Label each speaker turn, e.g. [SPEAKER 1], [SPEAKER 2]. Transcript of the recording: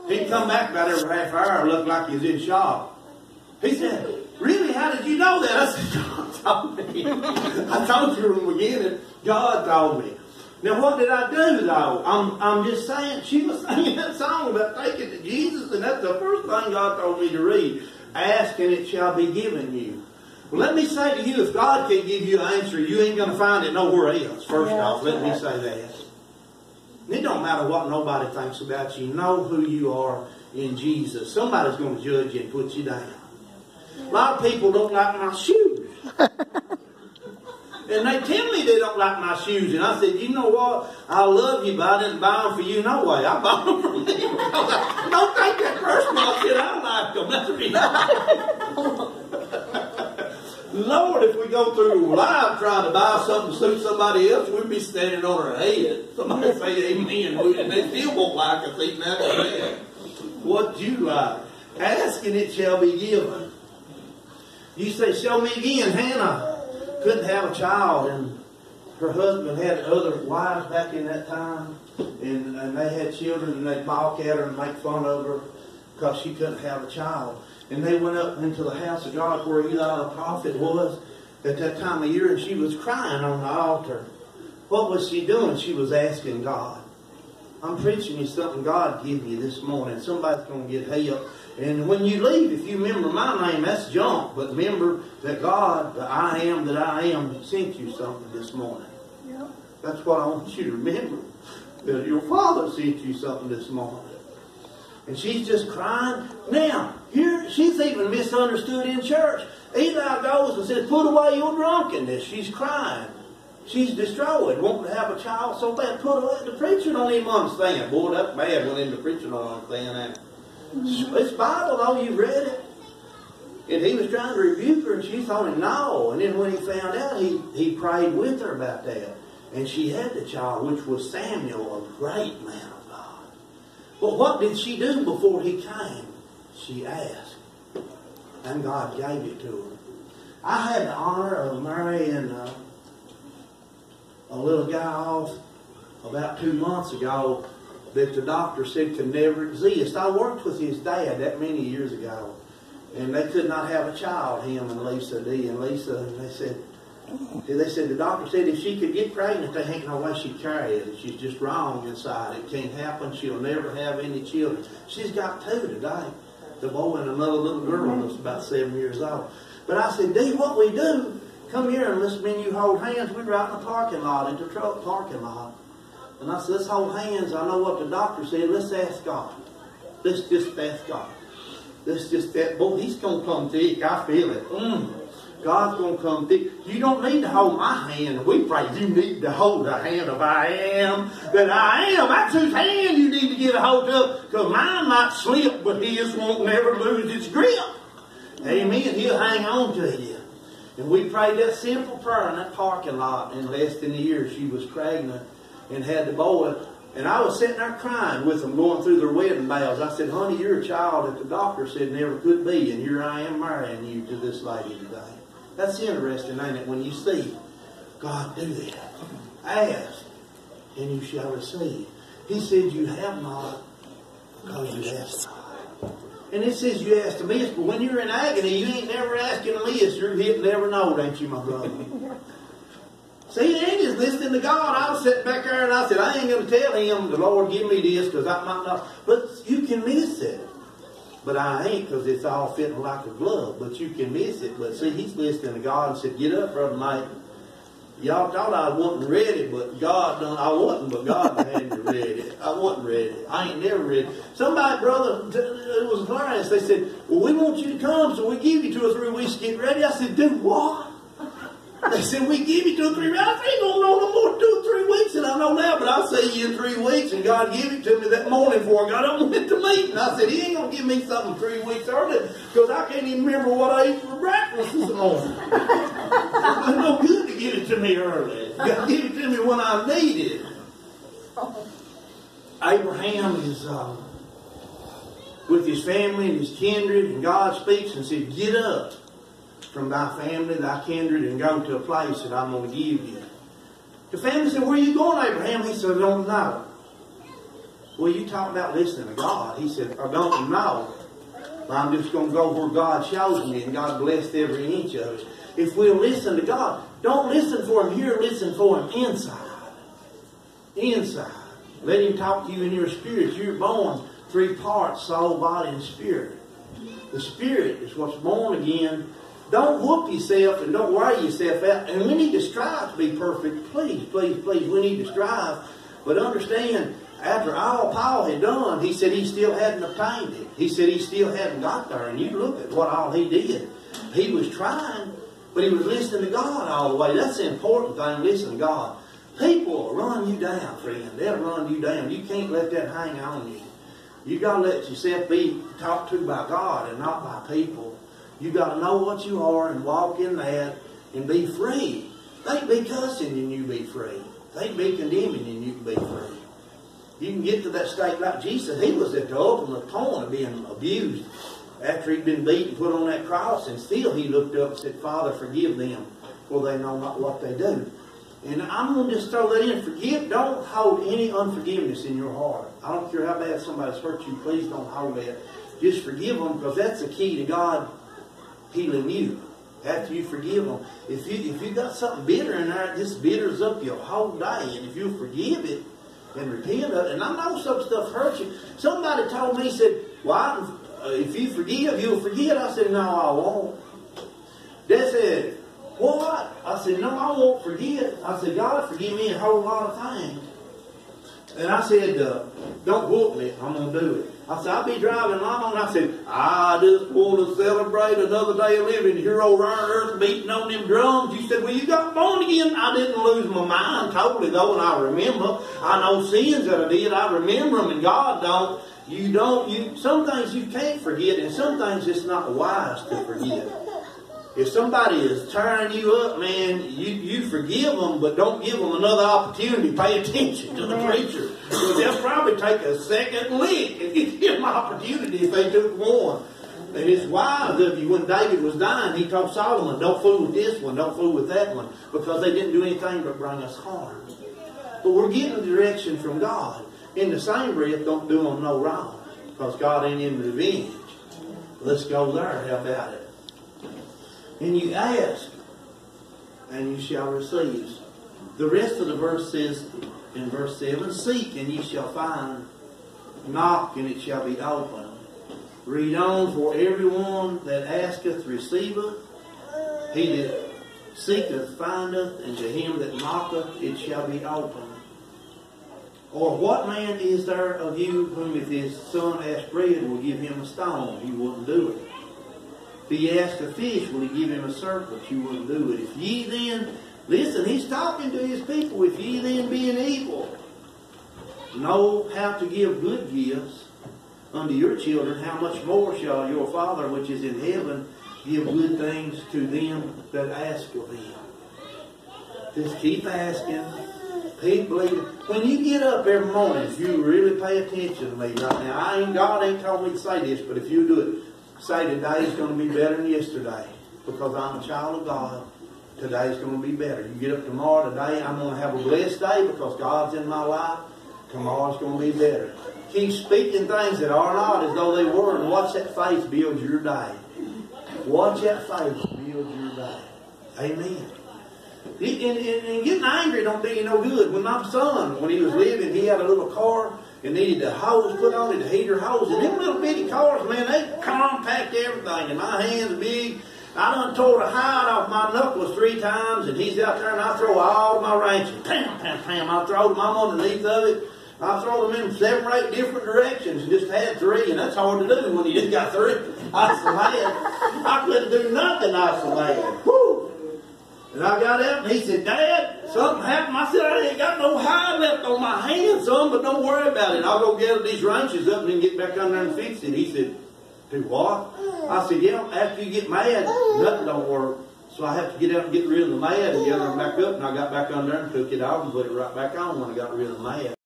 [SPEAKER 1] He'd come back about every half hour, looked like he was in shock. He said, "Really, how did you know that?" I said, "God told me." I told you from the beginning, God told me. Now, what did I do, though? I'm just saying, she was singing that song about taking to Jesus, and that's the first thing God told me to read. Ask, and it shall be given you. Well, let me say to you, if God can't give you an answer, you ain't going to find it nowhere else. First off, let me say that. It don't matter what nobody thinks about you. Know who you are in Jesus. Somebody's going to judge you and put you down. A lot of people don't like my shoes. And they tell me they don't like my shoes. And I said, "You know what? I love you, but I didn't buy them for you no way. I bought them for me." Don't take that personal. I said, "I like them. That's the reason." Lord, if we go through life trying to buy something to suit somebody else, we'd be standing on our head. Somebody say amen, and they still won't like us eating that bread. What you like? Ask, and it shall be given. You say, "Show me again." Hannah couldn't have a child, and her husband had other wives back in that time, and they had children, and they'd balk at her and make fun of her because she couldn't have a child. And they went up into the house of God where Eli the prophet was at that time of year, and she was crying on the altar. What was she doing? She was asking God. I'm preaching you something God gave you this morning. Somebody's going to get help. And when you leave, if you remember my name, that's junk. But remember that God, the I am that I am, sent you something this morning. Yep. That's what I want you to remember. That your Father sent you something this morning. And she's just crying. Now, here, she's even misunderstood in church. Eli goes and says, "Put away your drunkenness." She's crying. She's destroyed, wanting to have a child so bad. Put away. The preacher don't even understand. Boy, that's bad when the preacher don't understand that. It's Bible, though. You read it. And he was trying to rebuke her, and she told him no. And then when he found out, he prayed with her about that. And she had the child, which was Samuel, a great man of God. But what did she do before he came? She asked. And God gave it to her. I had the honor of marrying a little guy off about 2 months ago that the doctor said could never exist. I worked with his dad that many years ago, and they could not have a child, him and Lisa D. and Lisa. And they said the doctor said if she could get pregnant, there ain't no way she'd carry it. She's just wrong inside. It can't happen. She'll never have any children. She's got 2 today, the boy and another little girl that's about 7 years old. But I said, "Dee, what we do? Come here and let's me and you hold hands." We were out in the parking lot, in the truck parking lot. And I said, "Let's hold hands. I know what the doctor said. Let's ask God. Let's just ask God. Let's just that. Boy, he's going to come thick. I feel it. God's going to come thick. You don't need to hold my hand. We pray you need to hold the hand of I am that I am. That's whose hand you need to get a hold of, because mine might slip, but his won't never lose its grip. Amen. He'll hang on to you." And we prayed that simple prayer in that parking lot. In less than a year, she was pregnant and had the boy. And I was sitting there crying with them, going through their wedding vows. I said, "Honey, you're a child that the doctor said never could be, and here I am marrying you to this lady today." That's interesting, ain't it, when you see God do that. Ask, and you shall receive. He said you have not because you ask not. And it says you ask amiss, but when you're in agony, you ain't never asking amiss. You're hitting every note, ain't you, my brother? See, they ain't just listening to God. I was sitting back there and I said, I ain't going to tell him, the Lord give me this, because I might not. But you can miss it. But I ain't, because it's all fitting like a glove. But you can miss it. But see, he's listening to God and said, "Get up, Brother Mike. Y'all thought I wasn't ready, but God done. I wasn't, but God had me ready. I wasn't ready. I ain't never ready." Somebody, brother, it was hilarious. They said, "Well, we want you to come, so we give you 2 or 3 weeks to get ready." I said, "Do what?" They said, "We give you 2 or 3 weeks." I said, "I ain't going to know no more than 2 or 3 weeks than I know now, but I'll see you in 3 weeks." And God gave it to me that morning before I got up and went to meeting. I said, "He ain't going to give me something 3 weeks early, because I can't even remember what I ate for breakfast this morning." It's no good to give it to me early. God give it to me when I need it. Abraham is with his family and his kindred, and God speaks and said, "Get up from thy family, thy kindred, and go to a place that I'm going to give you." The family said, "Where are you going, Abraham?" He said, "I don't know."
[SPEAKER 2] Well, you talk about listening to God. He said, I don't know. I'm just going to go where God shows me, and God blessed every inch of it. If we'll listen to God, don't listen for Him here, listen for Him inside. Inside. Let Him talk to you in your spirit. You're born 3 parts, soul, body, and spirit. The spirit is what's born again. Don't whoop yourself and don't wear yourself out. And we need to strive to be perfect. Please, please, please, we need to strive. But understand, after all Paul had done, he said he still hadn't obtained it. He said he still hadn't got there. And you look at what all he did. He was trying, but he was listening to God all the way. That's the important thing, listen to God. People will run you down, friend. They'll run you down. You can't let that hang on you. You got to let yourself be talked to by God and not by people. You got to know what you are and walk in that and be free. They can be cussing and you be free. They can be condemning and you can be free. You can get to that state like Jesus. He was at the ultimate point of being abused after he'd been beaten, put on that cross, and still he looked up and said, Father, forgive them, for they know not what they do. And I'm going to just throw that in. Forgive. Don't hold any unforgiveness in your heart. I don't care how bad somebody's hurt you. Please don't hold that. Just forgive them, because that's the key to God healing you. After you forgive them. If you got something bitter in there, it just bitters up your whole day. And if you forgive it and repent of it, and I know some stuff hurts you. Somebody told me, said, well, if you forgive, you'll forget. I said, no, I won't. They said, what? I said, no, I won't forget. I said, God, forgive me a whole lot of things. And I said, don't whoop me. I'm going to do it. I said, I'll be driving along. And I said, I just want to celebrate another day of living here over on earth, beating on them drums. You said, well, you got born again. I didn't lose my mind totally, though, and I remember. I know sins that I did. I remember them, and God don't. You don't. Some things you can't forget, and some things it's not wise to forget. If somebody is tearing you up, man, you forgive them, but don't give them another opportunity. Pay attention to the preacher. Because they'll probably take a second lick and give them an opportunity if they took one. And it's wise of you. When David was dying, he told Solomon, don't fool with this one, don't fool with that one. Because they didn't do anything but bring us harm. But we're getting direction from God. In the same breath, don't do them no wrong. Because God ain't in revenge. Let's go there. How about it? And you ask, and you shall receive. The rest of the verse says, in verse 7, seek, and ye shall find. Knock, and it shall be opened. Read on, for everyone that asketh receiveth. He that seeketh findeth, and to him that knocketh it shall be opened. Or what man is there of you whom if his son ask bread will give him a stone? He wouldn't do it. If he asked a fish, will he give him a serpent? You wouldn't do it. If ye then, listen, he's talking to his people. If ye then, being evil, know how to give good gifts unto your children, how much more shall your Father which is in heaven give good things to them that ask of him? Just keep asking. Keep believing. When you get up every morning, if you really pay attention to me right now, God ain't told me to say this, but if you do it, say today is going to be better than yesterday, because I'm a child of God. Today is going to be better. You get up tomorrow, today I'm going to have a blessed day because God's in my life. Tomorrow's going to be better. Keep speaking things that are not as though they were, and watch that faith build your day. Watch that faith build your day. Amen. And getting angry don't do you no good. When my son, when he was living, he had a little car and needed the hose put on it, the heater hose. And them little bitty cars, man, they compact everything. And my hands are big. I done tore the hide off my knuckles 3 times, and he's out there, and I throw all of my wrenches. Pam, pam, pam. I throw them all underneath of it. I throw them in 7 or 8 different directions and just had 3, and that's hard to do when you just got 3. I was so mad. I couldn't do nothing. I was so mad. Woo! And I got out, and he said, Dad, something happened. I said, I ain't got no hide left on my hand, son, but don't worry about it. I'll go gather these wrenches up and then get back under and fix it. He said, do what? I said, yeah, after you get mad, nothing don't work. So I have to get out and get rid of the mad and gather them back up. And I got back under and took it off and put it right back on when I got rid of the mad.